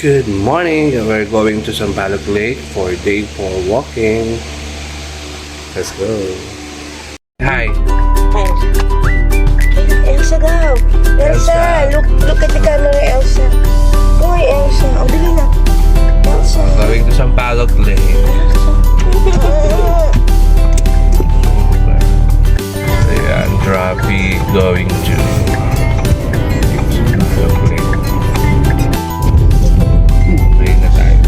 Good morning! We're going to Sampaloc Lake for day 4 walking. Let's go! Hi! Hi. Elsa daw. Elsa, look at the camera, Elsa. Boy, Elsa. O, dali na. Elsa. Going to Sampaloc Lake. Ayan, traffic going to Sampaloc Lake. Play na tayo.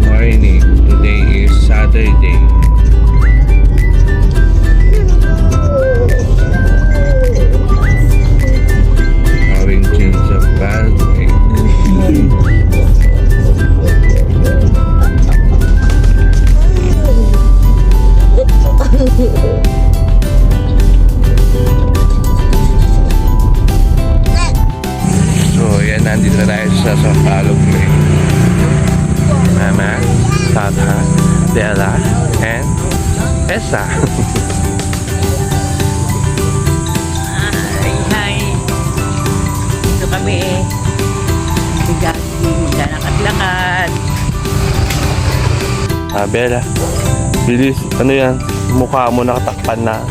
Morning. Today is Saturday. Going to Sampaloc Lake. So, yan, nandito na tayo sa Sampaloc Lake. Mama, Tata, Bella, and Esa. Hi. Dito kami. Lakad-lakad. Bella, bilis. Ano yan? Mukha mo nakatakpan na.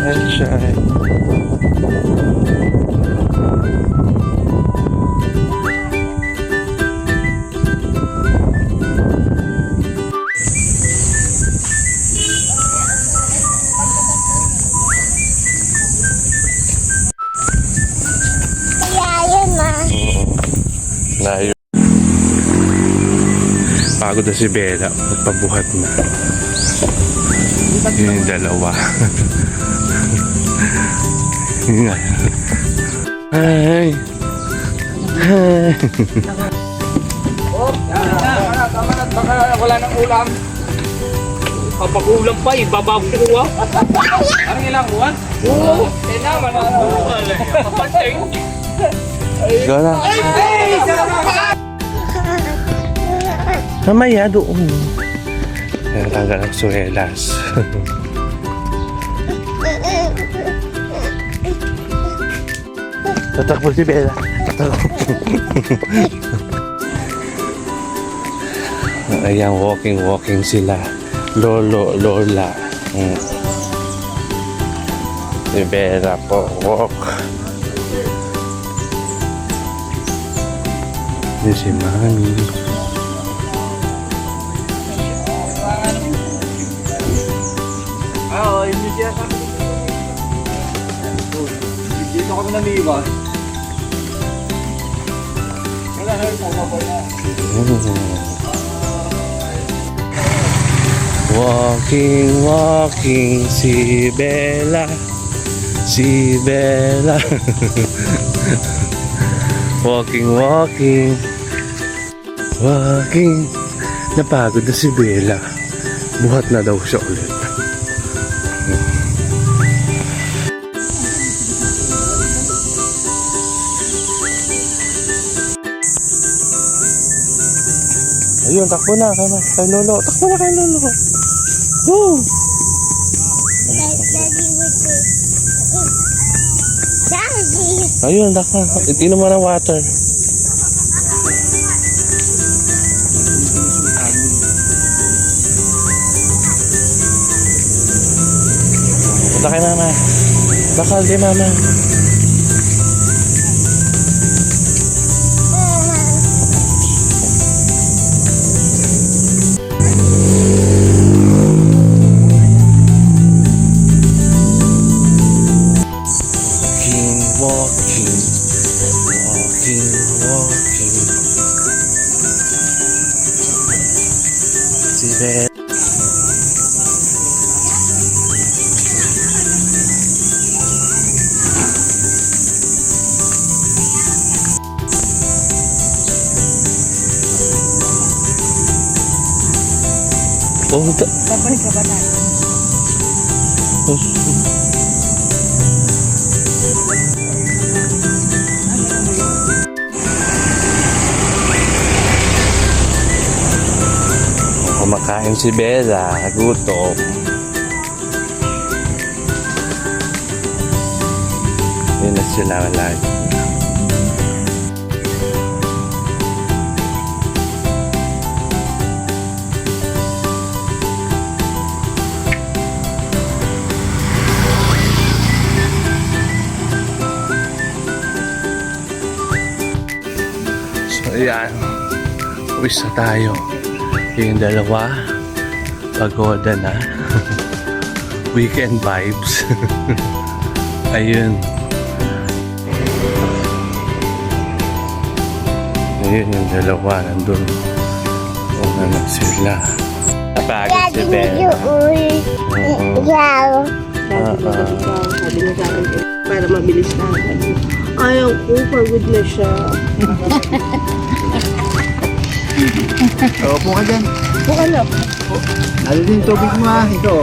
Sunshine. Layo. Pagod na si Bella. Nagpabuhat na. Yun yung dalawa. Yun nga. Hi! Hi! Tama na, baka wala ng ulam. Kapag-ulam pa, ibabaw ko. Ano ilang buwan? Oo. Eh naman, kapatid. Ikaw na. Mamaya doon. Kaya tanggal ang suelas. Tatakbo si Bella. Tatakbo. Ayan, walking sila. Lolo, lola. Si Bella po, walk. Ini si Mami. Oo, hindi siya sabi. Dito kami namiwas. Wala na rin pumapal na. Walking, si Bella. Si Bella. Walking. Napagod na si Bella. Buhat na daw siya ulit. Ayun, takbo na kay Lolo. Takbo na kay Lolo. Woo! Ayun, takbo. Itinom mo ng water. Punta kay Mama. Bakal di Mama. Walking. Si Bella. Babalik ka ba tayo? Kain si Bella. Gutom. Yun na sila lagi. So, ayan. Uwis na tayo. Yung dalawa, pagoda na. Weekend vibes. Ayun. Ayun yung dalawa, nandun. Una na sila. Napagod si Ben. Sabi niya sa akin, para mabilis na. Ayaw ko, pagod na siya. Upo ka dyan. Bukan na. Ano din tubig mo ha? Ito.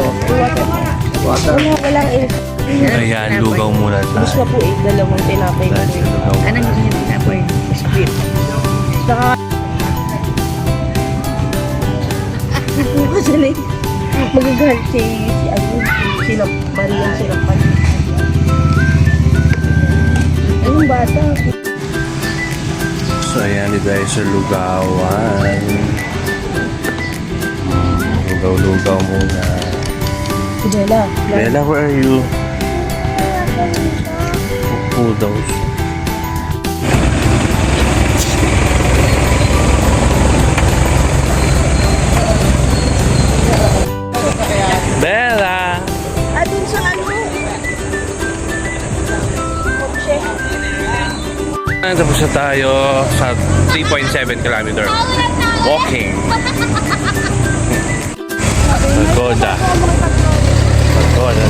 Water. Walang ink. Ayan, lugaw muna Gusto tayo. po dalawang tinapay na Dahil sa rin. lugaw. Anong gusto niyo na po eh? Split. Saka, bukas na eh. Magagalit si sila Maria, sila Pan. Anong bata? So ayan, dito tayo sa lugawan. Lugaw-lugaw muna. Si Bella. Bella, where are you? Poodles. Bella! Dun sa ano? Tapos na tayo sa 3.7 kilometer walking. Pagoda. Pagoda